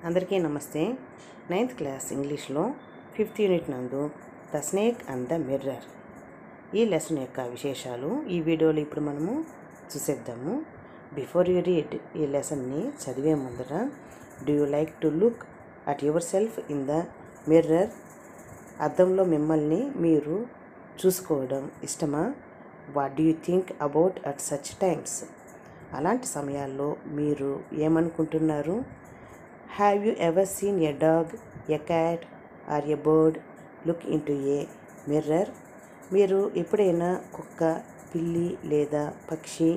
అందరికీ నమస్తే. 9th class ఇంగ్లీష్లో 5th యూనిట్ నందు the snake and the mirror ఈ లెసన్ యొక్క విశేషాలు ఈ వీడియోలో ఇప్పుడు మనము చూసేద్దాము. బిఫోర్ యూ రీడ్ ఈ లెసన్ని చదివే ముందర do you like to look at your self in the mirror? అద్దంలో మిమ్మల్ని మీరు చూసుకోవడం ఇష్టమా? What do you think about at such times? అలాంటి సమయాల్లో మీరు ఏమనుకుంటున్నారు? Have you ever seen a dog, a cat or a bird look into a mirror? మీరు ఎప్పుడైనా కుక్క, పిల్లి లేదా పక్షి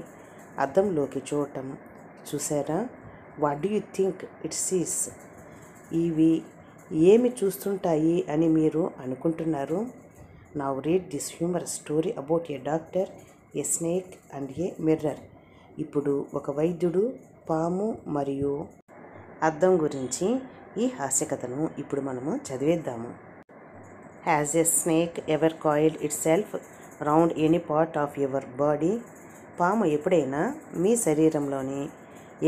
అద్దంలోకి చూడటం చూసారా? What do you think it Cs? ఇవి ఏమి చూస్తుంటాయి అని మీరు అనుకుంటున్నారు? Now read this humorous story about a doctor, a snake and a mirror. ఇప్పుడు ఒక వైద్యుడు, పాము మరియు అద్దం గురించి ఈ హాస్యకథను ఇప్పుడు మనము చదివేద్దాము. Has a snake ever coiled itself round any part of your body? పాము ఎప్పుడైనా మీ శరీరంలోని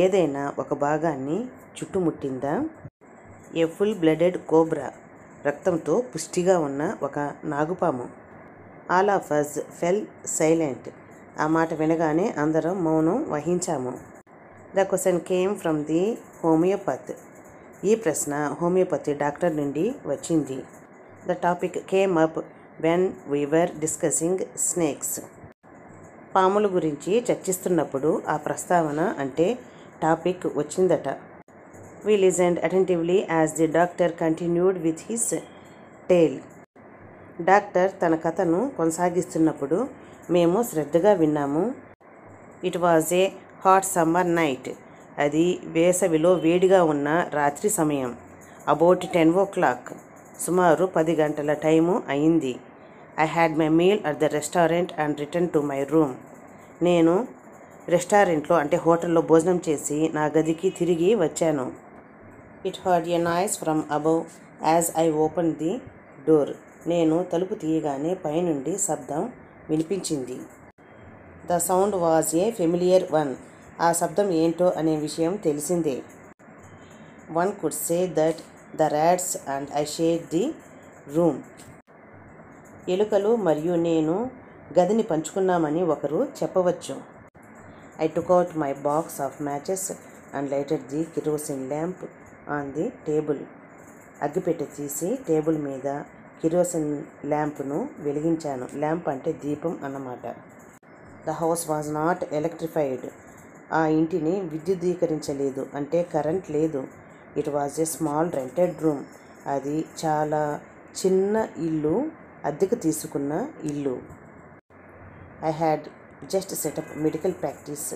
ఏదైనా ఒక భాగాన్ని చుట్టుముట్టిందా? ఏ ఫుల్ బ్లడెడ్ కోబ్రా, రక్తంతో పుష్టిగా ఉన్న ఒక నాగుపాము. All of us fell silent. ఆ మాట వినగానే అందరం మౌనం వహించాము. The question came from the homeopath. ఈ ప్రశ్న హోమియోపతి డాక్టర్ నుండి వచ్చింది. The topic came up when we were discussing snakes. పాముల గురించి చర్చిస్తున్నప్పుడు ఆ ప్రస్తావన అంటే టాపిక్ వచ్చిందట. We listened attentively as the doctor continued with his tale. Doctor తన కథను కొనసాగిస్తున్నప్పుడు మేము శ్రద్ధగా విన్నాము. It was a hot summer night. అది వేసవిలో వేడిగా ఉన్న రాత్రి సమయం. About 10 o'clock. సుమారు 10 గంటల టైము అయింది. I had my meal at the restaurant and return to my room. నేను రెస్టారెంట్లో అంటే హోటల్లో భోజనం చేసి నా గదికి తిరిగి వచ్చాను. It heard a noise from above as I open the door. నేను తలుపు తీయగానే పైనుండి శబ్దం వినిపించింది. The sound was a familiar one. ఆ శబ్దం ఏంటో అనే విషయం తెలిసిందే. One could say that the rats and I share the room. ఎలుకలు మరియు నేను గదిని పంచుకున్నామని ఒకరు చెప్పవచ్చు. I took out my box of matches and lighted the kerosene lamp on the table. అగ్గిపెట్టె తీసి టేబుల్ మీద కిరోసిన్ ల్యాంప్ను వెలిగించాను. ల్యాంప్ అంటే దీపం అన్నమాట. The house was not electrified. ఆ ఇంటిని విద్యుదీకరించలేదు అంటే కరెంట్ లేదు. It was a small rented room. అది చాలా చిన్న ఇల్లు, అద్దెకు తీసుకున్న ఇల్లు. I had just set up medical practice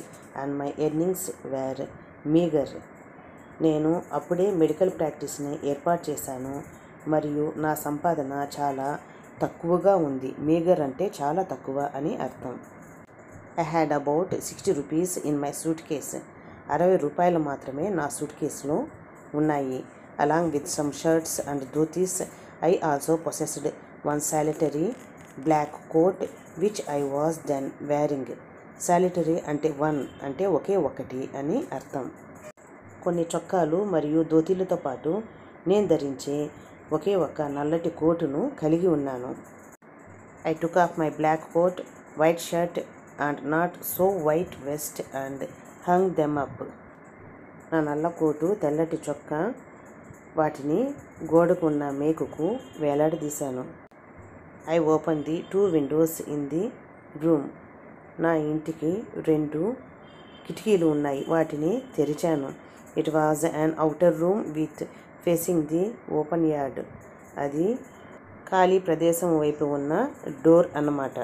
and my earnings were meagre. నేను అప్పుడే మెడికల్ ప్రాక్టీస్ని ఏర్పాటు చేశాను మరియు నా సంపాదన చాలా తక్కువగా ఉంది. మీగర్ అంటే చాలా తక్కువ అని అర్థం. I had about 60 rupees in my suitcase. 60 రూపాయలు మాత్రమే నా సూట్ కేసులో ఉన్నాయి. Along with some shirts and dhotis I also possessed one solitary black coat which I was then wearing. Solitary అంటే వన్ అంటే ఒకే ఒకటి అని అర్థం. కొన్ని చొక్కాలు మరియు ధోతీలతో పాటు నేను ధరించే ఒకే ఒక నల్లటి కోటును కలిగి ఉన్నాను. I took off my black coat, white shirt and not so white vest and hung them up. నా నల్ల కోటు, తెల్లటి చొక్కా వాటిని గోడకు ఉన్న మేకుకు వేలాడదీశాను. I open the 2 windows in the room. నా ఇంటికి 2 కిటికీలు ఉన్నాయి, వాటిని తెరిచాను. It was an outer room with facing the open yard. అది ఖాళీ ప్రదేశం వైపు ఉన్న డోర్ అన్నమాట.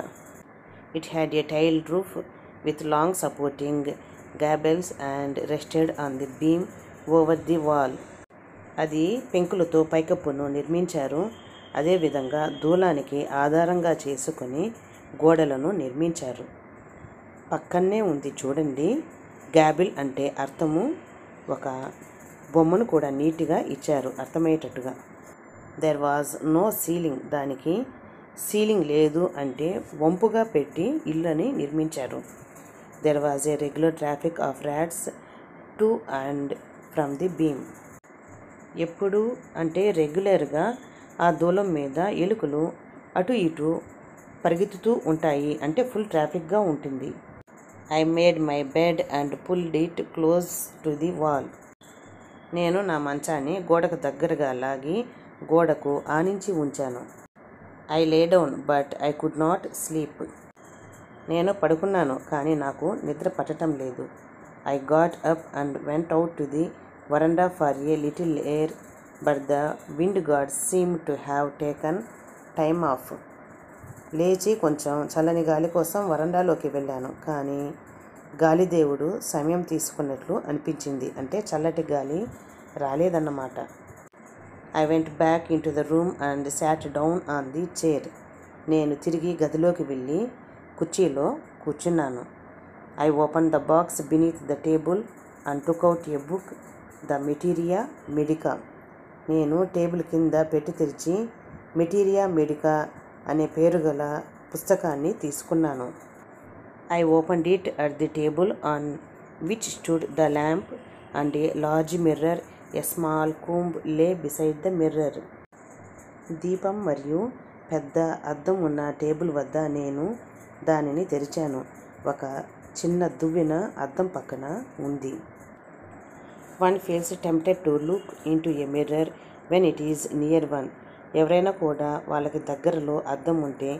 It had a tiled roof with long supporting gables and rested on the beam over the wall. అది పెంకులతో పైకప్పును నిర్మించారు. అదేవిధంగా దూలానికి ఆధారంగా చేసుకుని గోడలను నిర్మించారు. పక్కనే ఉంది చూడండి. గ్యాబిల్ అంటే అర్థము. ఒక బొమ్మను కూడా నీట్గా ఇచ్చారు అర్థమయ్యేటట్టుగా. There was no ceiling. దానికి సీలింగ్ లేదు అంటే వంపుగా పెట్టి ఇల్లుని నిర్మించారు. There was a regular traffic of rats to and from the beam. ఎప్పుడు అంటే రెగ్యులర్గా ఆ దూలం మీద ఎలుకలు అటు ఇటు పరిగెత్తుతూ ఉంటాయి, అంటే ఫుల్ ట్రాఫిక్గా ఉంటుంది. I made my bed and pulled it close to the wall. నేను నా మంచాన్ని గోడకు దగ్గరగా లాగి గోడకు ఆనించి ఉంచాను. I lay down but I could not sleep. నేను పడుకున్నాను కానీ నాకు నిద్ర పట్టడం లేదు. I got up and went out to the veranda for a little air but the wind god seem to have taken time off. లేచి కొంచెం చల్లని గాలి కోసం వరండాలోకి వెళ్ళాను, కానీ గాలిదేవుడు సమయం తీసుకున్నట్లు అనిపించింది, అంటే చల్లటి గాలి రాలేదన్నమాట. I went back into the room and sat down on the chair. నేను తిరిగి గదిలోకి వెళ్ళి కుర్చీలో కూర్చున్నాను. I open the box beneath the table and took out a book, the materia medica. నేను టేబుల్ కింద పెట్టి తెరిచి మెటీరియా మెడికా అనే పేరు గల పుస్తకాన్ని తీసుకున్నాను. I opened it at the table on which stood the lamp and a large mirror. A small comb లే బిసైడ్ ద మిర్రర్. దీపం మరియు పెద్ద అద్దం ఉన్న టేబుల్ వద్ద నేను దానిని తెరిచాను. ఒక చిన్న దువ్వెన అద్దం పక్కన ఉంది. One feels tempted to look in to a mirror when it is near one. ఎవరైనా కూడా వాళ్ళకి దగ్గరలో అద్దం ఉంటే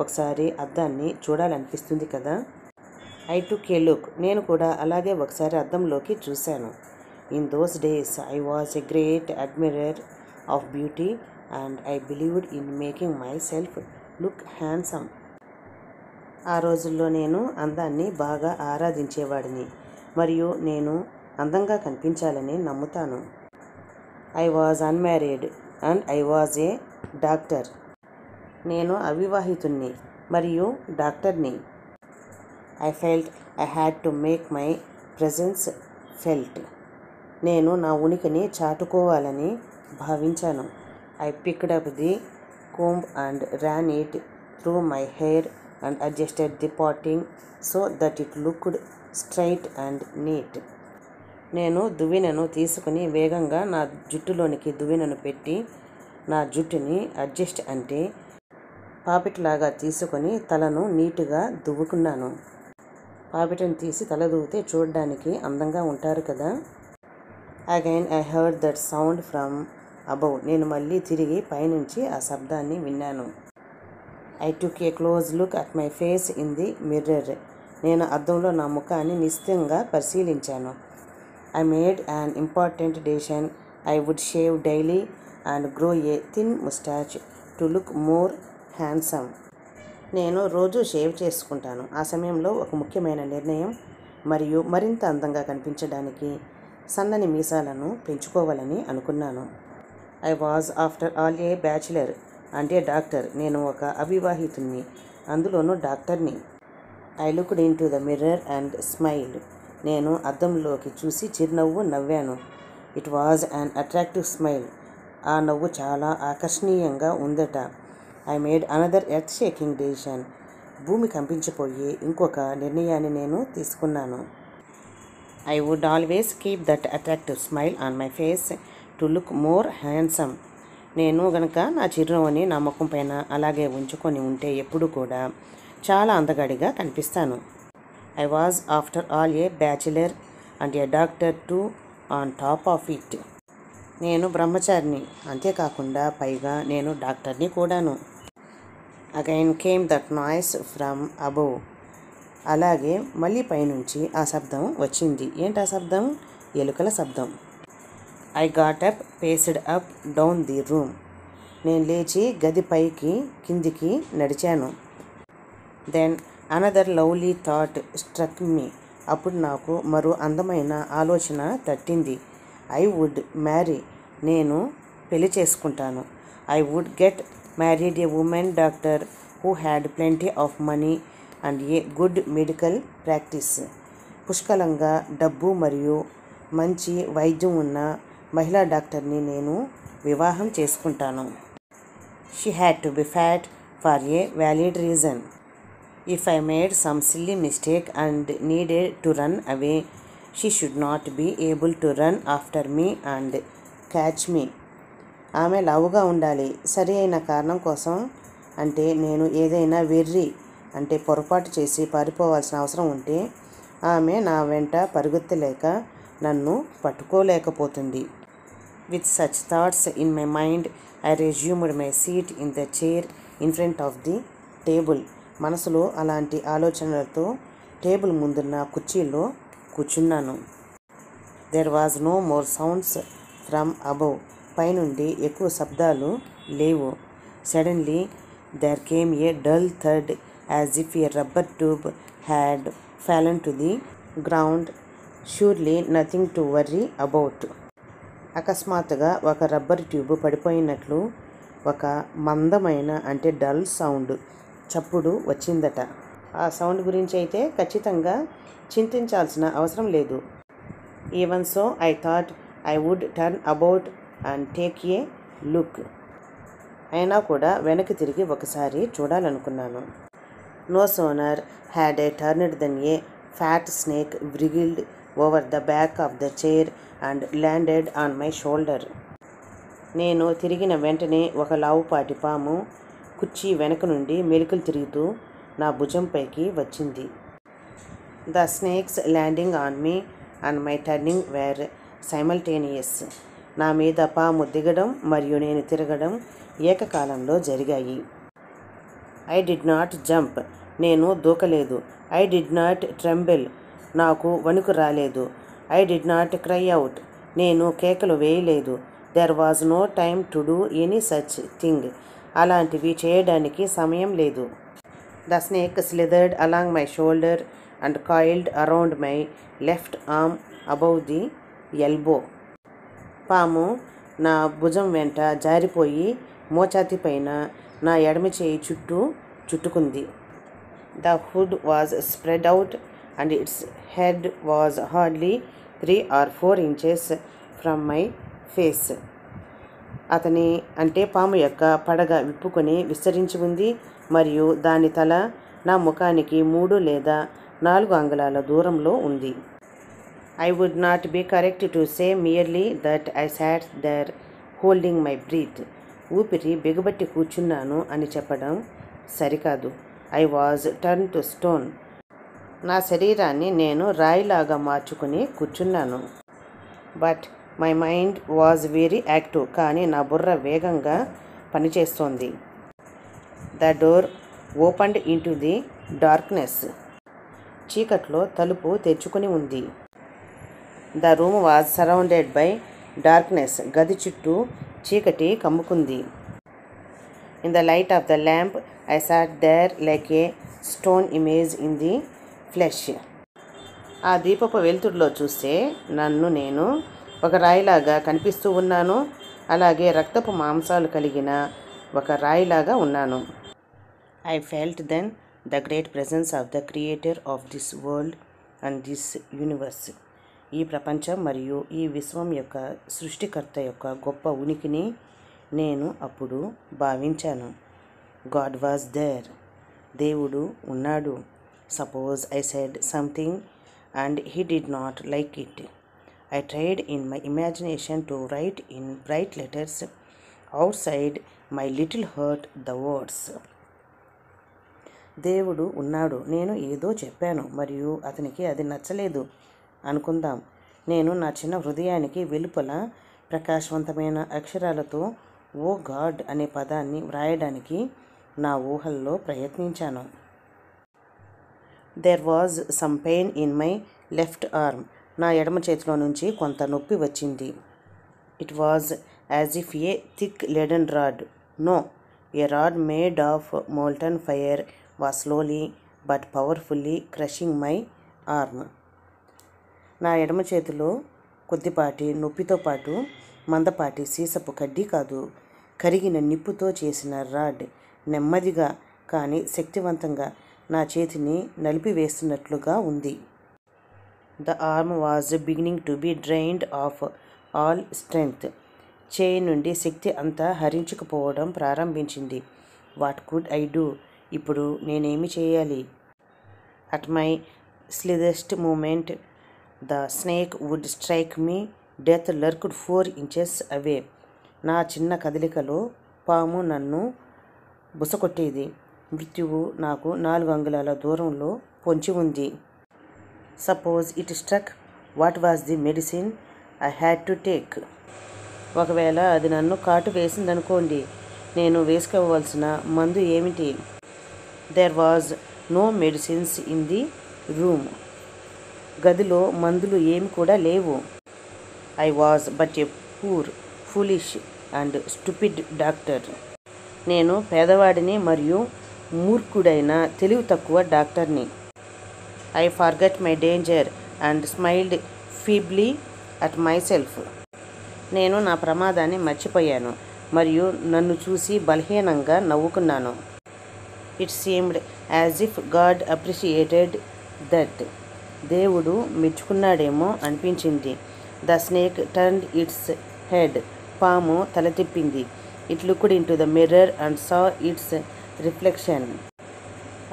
ఒకసారి అద్దాన్ని చూడాలనిపిస్తుంది కదా. I took A look. నేను కూడా అలాగే ఒకసారి అద్దంలోకి చూశాను. In those days I was a great admirer of beauty and I believed in making my self look handsome. ఆ రోజుల్లో నేను అందాన్ని బాగా ఆరాధించేవాడిని మరియు నేను అందంగా కనిపించాలని నమ్ముతాను. I was unmarried and I was a doctor. నేను అవివాహితుణ్ణి మరియు డాక్టర్ని. I felt I had to make my presence felt. నేను నా ఉనికిని చాటుకోవాలని భావించాను. I picked up the comb and ran it through my hair and adjusted the parting so that it looked straight and neat. నేను దువ్వెనను తీసుకుని వేగంగా నా జుట్టులోనికి దువ్వెనను పెట్టి నా జుట్టుని అడ్జస్ట్ అంటే పాపిట్లాగా తీసుకొని తలను నీటుగా దువ్వుకున్నాను. పాపిటను తీసి తల దువ్వితే చూడడానికి అందంగా ఉంటారు కదా. Again I heard that sound from above. నేను మళ్ళీ తిరిగి పైనుంచి ఆ శబ్దాన్ని విన్నాను. I took a close look at my face in the mirror. నేను అద్దంలో నా ముఖాన్ని నిశ్చితంగా పరిశీలించాను. I made an important decision. I would shave daily and grow a thin mustache to look more handsome. నేను రోజు షేవ్ చేసుకుంటాను. ఆ సమయంలో ఒక ముఖ్యమైన నిర్ణయం మరియు మరింత అందంగా కనిపించడానికి సన్నని మీసాలను పెంచుకోవాలని అనుకున్నాను. I was after all a bachelor and a doctor. నేను ఒక అవివాహితుణ్ణి, అందులోనూ డాక్టర్ని. I looked into the mirror and smiled. నేను అద్దంలోకి చూసి చిరునవ్వు నవ్వాను. It was an attractive smile. ఆ నవ్వు చాలా ఆకర్షణీయంగా ఉందట. I made another earth shaking decision. భూమి కంపించిపోయి ఇంకొక నిర్ణయాన్ని నేను తీసుకున్నాను. I would always keep that attractive smile on my face to look more handsome. నేను గనక నా చిరునవ్వుని నా ముఖం పైన అలాగే ఉంచుకొని ఉంటే ఎప్పుడు కూడా చాలా అందగాడిగా కనిపిస్తాను. I was after all a bachelor and a doctor too on top of it. నేను బ్రహ్మచారిని, అంతేకాకుండా పైగా నేను డాక్టర్ని కూడాను. Again came that noise from above. అలాగే మళ్ళీ పైనుంచి ఆ శబ్దం వచ్చింది. ఏంటి ఆ శబ్దం? ఎలుకల శబ్దం. I got up, paced up down the room. నేను లేచి గది పైకి కిందికి నడిచాను. Then another lovely thought struck me. అప్పుడు నాకు మరో అందమైన ఆలోచన తట్టింది. I would marry. నేను పెళ్లి చేసుకుంటాను. I would get married a woman doctor who had plenty of money and a good medical practice. పుష్కలంగా డబ్బు మరియు మంచి వైద్యం ఉన్న మహిళా డాక్టర్ని నేను వివాహం చేసుకుంటాను. She had to be fat for a valid reason. If I made some silly mistake and needed to run away, she should not be able to run after me and catch మీ. ఆమె లావుగా ఉండాలి. సరి అయిన కారణం కోసం, అంటే నేను ఏదైనా వెర్రి అంటే పొరపాటు చేసి పారిపోవాల్సిన అవసరం ఉంటే ఆమె నా వెంట పరుగెత్తలేక నన్ను పట్టుకోలేకపోతుంది. With such thoughts in my mind I resumed my seat in the chair in front of the table. మనసులో అలాంటి ఆలోచనలతో టేబుల్ ముందున్న కుర్చీలో కూర్చున్నాను. There was no more sounds from above. పైనుండి ఎక్కువ శబ్దాలు లేవు. Suddenly there came a dull థర్డ్ as if a rubber tube had fallen to the ground. Surely nothing to worry about. అకస్మాత్తుగా ఒక రబ్బర్ ట్యూబ్ పడిపోయినట్లు ఒక మందమైన అంటే డల్ సౌండ్ చప్పుడు వచ్చిందట. ఆ సౌండ్ గురించి అయితే ఖచ్చితంగా చింతించాల్సిన అవసరం లేదు. Even so I thought I would turn about and take a look. అయినా కూడా వెనక్కి తిరిగి ఒకసారి చూడాలనుకున్నాను. No sooner had I turned than a fat snake wriggled over the back of the chair and landed on my shoulder. నేను తిరిగిన వెంటనే ఒక లావుపాటి పాము కుర్చీ వెనక నుండి మెలికలు తిరుగుతూ నా భుజంపైకి వచ్చింది. The snakes landing on me and my turning were simultaneous. నా మీద పాము దిగడం మరియు నేను తిరగడం ఏకకాలంలో జరిగాయి. I did not jump. నేను దూకలేదు. I did not tremble. నాకు వణుకు రాలేదు. I did not cry out. నేను కేకలు వేయలేదు. There was no time to do any such thing. అలాంటివి చేయడానికి సమయం లేదు. The snake slithered along my shoulder and coiled around my left arm above the elbow. పాము నా భుజం వెంట జారిపోయి మోచాతి పైన నా ఎడమ చేయి చుట్టూ చుట్టుకుంది. The hood was spread out and its head was hardly 3 or 4 inches from my face. అతని అంటే పాము యొక్క పడగ విప్పుకొని విస్తరించి ఉంది మరియు దాని తల నా ముఖానికి 3 లేదా 4 అంగుళాల దూరంలో ఉంది. I would not be correct to say merely that I sat there holding my breath. ఊపిరి బిగబట్టి కూర్చున్నాను అని చెప్పడం సరికాదు. I was turn to stone. నా శరీరాన్ని నేను రాయిలాగా మార్చుకుని కూర్చున్నాను. But my mind was very active. కానీ నా బుర్ర వేగంగా పనిచేస్తోంది. The door opened into the darkness. చీకట్లో తలుపు తెరుచుకుని ఉంది. The room was surrounded by darkness. గది చుట్టూ చీకటి కమ్ముకుంది. In the light of the lamp I sat there like a stone image in the flesh. ఆ దీపపు వెలుతురులో చూస్తే నన్ను నేను ఒక రాయిలాగా కనిపిస్తూ ఉన్నాను. అలాగే రక్తపు మాంసాలు కలిగిన ఒక రాయిలాగా ఉన్నాను. I felt then the great presence of the creator of this world and this universe. ఈ ప్రపంచం మరియు ఈ విశ్వం యొక్క సృష్టికర్త యొక్క గొప్ప ఉనికిని నేను అప్పుడు భావించాను. God was there. దేవుడు ఉన్నాడు. Suppose I said something and he did not like it. I tried in my imagination to write in bright letters outside my little heart the words. దేవుడు ఉన్నాడు. నేను ఏదో చెప్పాను మరియు అతనికి అది నచ్చలేదు అనుకుందాం. నేను నా చిన్న హృదయానికి వెలుపల ప్రకాశవంతమైన అక్షరాలతో ఓ గాడ్ అనే పదాన్ని వ్రాయడానికి నా ఊహల్లో ప్రయత్నించాను. There was some pain in my left arm. నా ఎడమ చేతిలో నుంచి కొంత నొప్పి వచ్చింది. It was as if a thick leaden rod. No, a rod made of molten fire was slowly but powerfully crushing my arm. నా ఎడమ చేతిలో కొద్దిపాటి నొప్పితో పాటు మందపాటి సీసపు కడ్డీ కాదు, కరిగిన నిప్పుతో చేసిన రాడ్ నెమ్మదిగా కానీ శక్తివంతంగా నా చేతిని నలిపివేస్తున్నట్లుగా ఉంది. The arm was beginning to be drained of all strength. చేయి నుండి శక్తి అంతా హరించుకుపోవడం ప్రారంభించింది. What could I do? ఇప్పుడు నేనేమి చేయాలి? At my slightest moment the snake would strike me death lurked 4 inches away. నా చిన్న కదలికలో పాము నన్ను బుసకొట్టేది. మృత్యువు నాకు 4 అంగుళాల దూరంలో పొంచి ఉంది. Suppose it struck, what was the medicine I had to take? ఒకవేళ అది నన్ను కాటు వేసిందనుకోండి, నేను వేసుకోవాల్సిన మందు ఏమిటి? There was no medicines in the room. గదిలో మందులు ఏమి కూడా లేవు. I was but a poor, foolish and stupid doctor. నేను పేదవాడిని మరియు మూర్ఖుడైన తెలివి తక్కువ డాక్టర్ని. I forgot my danger and smiled feebly at myself. నేను నా ప్రమాదాన్ని మర్చిపోయాను మరియు నన్ను చూసి బలహీనంగా నవ్వుకున్నాను. It seemed as if God appreciated that. దేవుడు మెచ్చుకున్నాడేమో అనిపించింది. The snake turned its head. పాము తల తిప్పింది. It looked into the mirror and saw its reflection.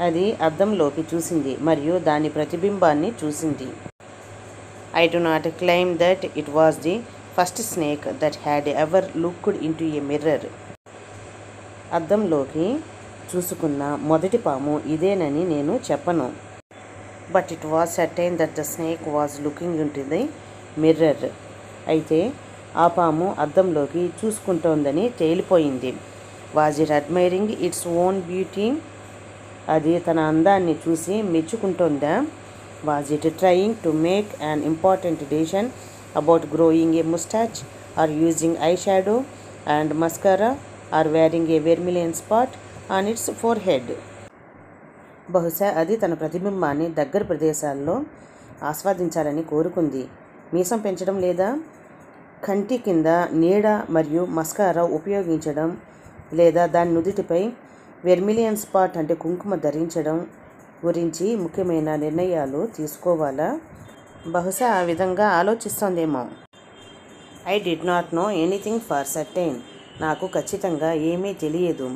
అది అద్దంలోకి చూసింది మరియు దాని ప్రతిబింబాన్ని చూసింది. I do not claim that it was the first snake that had ever looked into a mirror. అద్దంలోకి చూసుకున్న మొదటి పాము ఇదేనని నేను చెప్పను. But it was certain that the snake was looking in to the mirror. అయితే ఆ పాము అద్దంలోకి చూసుకుంటోందని తేలిపోయింది. Was it admiring its own beauty? అది తన అందాన్ని చూసి మెచ్చుకుంటోందా? Was it trying to make an important decision about growing a mustache or using eye shadow and mascara or wearing a vermilion spot on its forehead? బహుశా అది తన ప్రతిబింబాన్ని దగ్గర ప్రదేశాల్లో ఆస్వాదించాలని కోరుకుంది. మీసం పెంచడం లేదా కంటి కింద నీడ మరియు మస్కారా ఉపయోగించడం లేదా దాని నుదుటిపై వెర్మిలియన్ స్పాట్ అంటే కుంకుమ ధరించడం గురించి ముఖ్యమైన నిర్ణయాలు తీసుకోవాలా? బహుశా ఆ విధంగా ఆలోచిస్తోందేమో. I did not know anything for certain. నాకు ఖచ్చితంగా ఏమీ తెలియదు.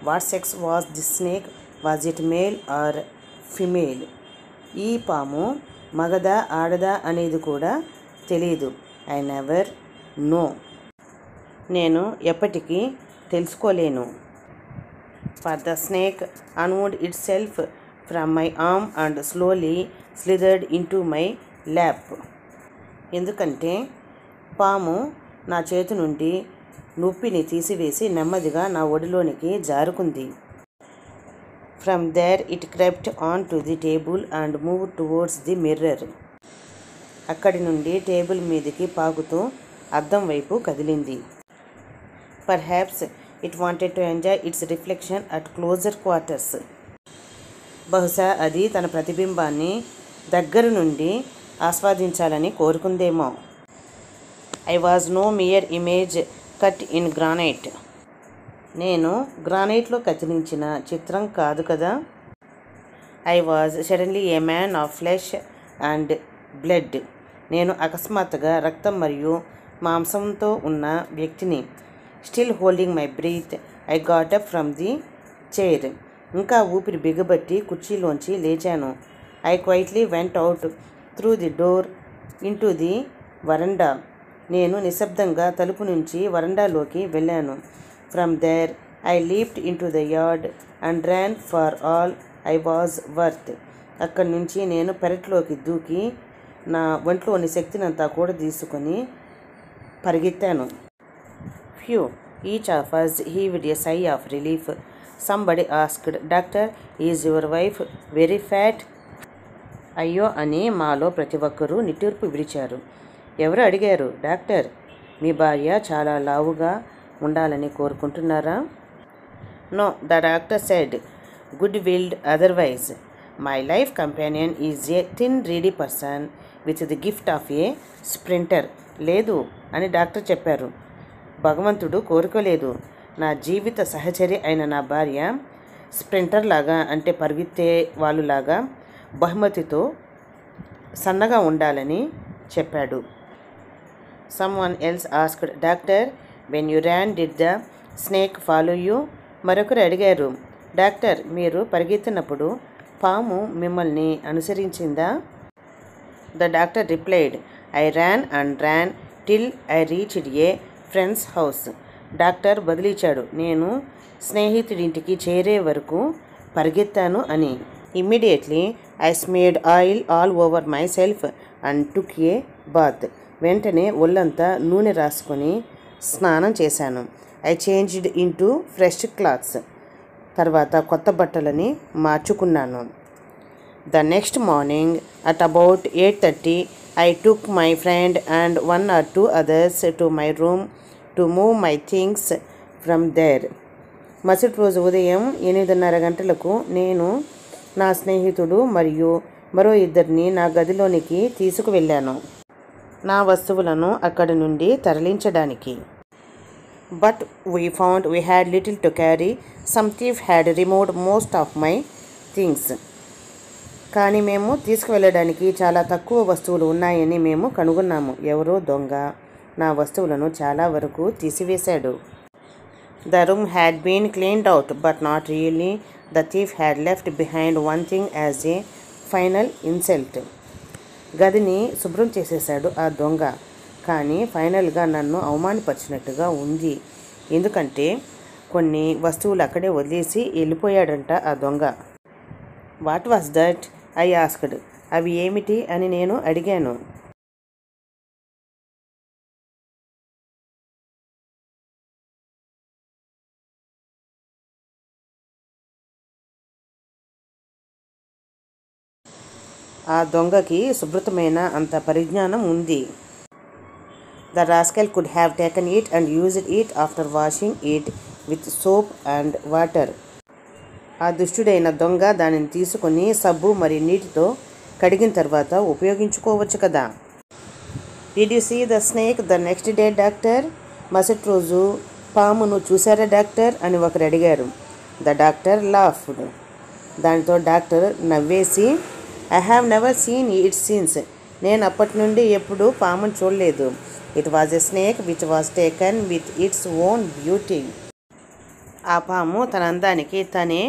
What sex was the snake? Was it male or female? ఈ పాము మగదా ఆడదా అనేది కూడా తెలియదు. I never know. నేను ఎప్పటికీ తెలుసుకోలేను. For the snake unwound itself from my arm and slowly slithered into my lap. ఎందుకంటే పాము నా చేతి నుండి నొప్పిని తీసివేసి నెమ్మదిగా నా ఒడిలోనికి జారుకుంది. From there it crept on to the table and move towards the mirror. అక్కడి నుండి టేబుల్ మీదకి పాకుతూ అద్దం వైపు కదిలింది. Perhaps it wanted to enjoy its reflection at closer quarters. బహుశా అది తన ప్రతిబింబాన్ని దగ్గర నుండి ఆస్వాదించాలని కోరుకుందేమో. I was no mere image cut in granite. నేను గ్రానైట్లో కత్తిరించిన చిత్రం కాదు కదా. I was suddenly a man of flesh and blood. నేను అకస్మాత్తుగా రక్తం మరియు మాంసంతో ఉన్న వ్యక్తిని. Still holding my breath I got up from the chair. ఇంకా ఊపిరి బిగబట్టి కుర్చీలోంచి లేచాను. I quietly went out through the door into the veranda. నేను నిశ్శబ్దంగా తలుపు నుంచి వరండాలోకి వెళ్ళాను. From there I leaped into the yard and ran for all I was worth. అక్కడి నుంచి నేను పెరట్లోకి దూకి నా ఒంట్లోని శక్తినంతా కూడా తీసుకొని పరిగెత్తాను. Phew, each of us heaved a sigh of relief. Somebody asked, doctor, is your wife very fat? అయ్యో అని మాలో ప్రతి ఒక్కరూ నిట్టూర్పు విడిచారు. ఎవరు అడిగారు? డాక్టర్, మీ భార్య చాలా లావుగా ఉండాలని కోరుకుంటున్నారా? No, the doctor said, God willed otherwise. My life companion is a thin reedy person with the gift of a sprinter. లేదు అని డాక్టర్ చెప్పారు. భగవంతుడు కోరుకోలేదు. నా జీవిత సహచరి అయిన నా భార్య స్ప్రింటర్ లాగా, అంటే పరిగెత్తే వాళ్ళులాగా బహుమతితో సన్నగా ఉండాలని చెప్పాడు. Someone else asked, doctor, when you ran did the snake follow you? మరొకరు అడిగారు, డాక్టర్, మీరు పరిగెత్తినప్పుడు పాము మిమ్మల్ని అనుసరించిందా? The doctor replied, I ran and ran till I reached a friend's house. Doctor బదిలిచ్చాడు. నేను స్నేహితుడింటికి చేరే వరకు పరిగెత్తాను అని. Immediately I smeared oil all over myself and took a bath. వెంటనే ఒళ్ళంతా నూనె రాసుకొని స్నానం చేశాను. I changed into fresh clothes. తర్వాత కొత్త బట్టలని మార్చుకున్నాను. The next morning at about 8:30, I took my friend and 1 or 2 others to my room to move my things from there. మరుసటి రోజు ఉదయం 8:30 గంటలకు నేను నా స్నేహితుడు మరియు మరో ఇద్దరిని నా గదిలోనికి తీసుకువెళ్ళాను, నా వస్తువులను అక్కడి నుండి తరలించడానికి. But we found we had little to carry. Some thief had removed most of my things. కానీ మేము తీసుకువెళ్ళడానికి చాలా తక్కువ వస్తువులు ఉన్నాయని మేము కనుగొన్నాము. ఎవరో దొంగ నా వస్తువులను చాలా వరకు తీసివేశాడు. The room had been cleaned out, but not really. The thief had left behind one thing as a final insult. గదిని శుభ్రం చేసేశాడు ఆ దొంగ, కానీ ఫైనల్గా నన్ను అవమానపరిచినట్టుగా ఉంది. ఎందుకంటే కొన్ని వస్తువులు అక్కడే వదిలేసి వెళ్ళిపోయాడంట ఆ దొంగ. What was that? I asked. అవి ఏమిటి అని నేను అడిగాను. ఆ దొంగకి శుభ్రతమైన అంత పరిజ్ఞానం ఉంది. The rascal could have taken it and used it after washing it with soap and water. ఆ దుష్టుడైన దొంగ దానిని తీసుకొని సబ్బు మరియు నీటితో కడిగిన తర్వాత ఉపయోగించుకోవచ్చు కదా. Did you see the snake the next day, doctor? మరుసటి రోజు పామును చూసారా డాక్టర్ అని ఒకరు అడిగారు. The doctor laughed. దానితో డాక్టర్ నవ్వేసి, I have never seen it since. నేను అప్పటి నుండి ఎప్పుడూ పామును చూడలేదు. It was a snake which was taken with its own beauty. ఆ పాము తన అందానికి తనే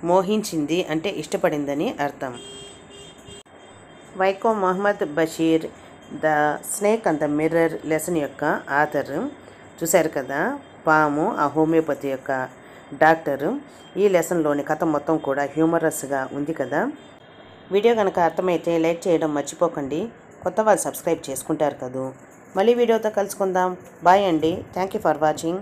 మోహించింది, అంటే ఇష్టపడిందని అర్థం. Vaikom Muhammad Basheer the snake and the mirror lesson యొక్క ఆథర్. చూశారు కదా, పాము ఆ హోమియోపతి యొక్క డాక్టరు. ఈ లెసన్లోని కథ మొత్తం కూడా హ్యూమరస్గా ఉంది కదా. వీడియో కనుక అర్థమైతే లైక్ చేయడం మర్చిపోకండి. కొత్త వాళ్ళు సబ్స్క్రైబ్ చేసుకుంటారు కదా. మళ్ళీ వీడియోతో కలుసుకుందాం. బాయ్ అండి. Thank you for watching.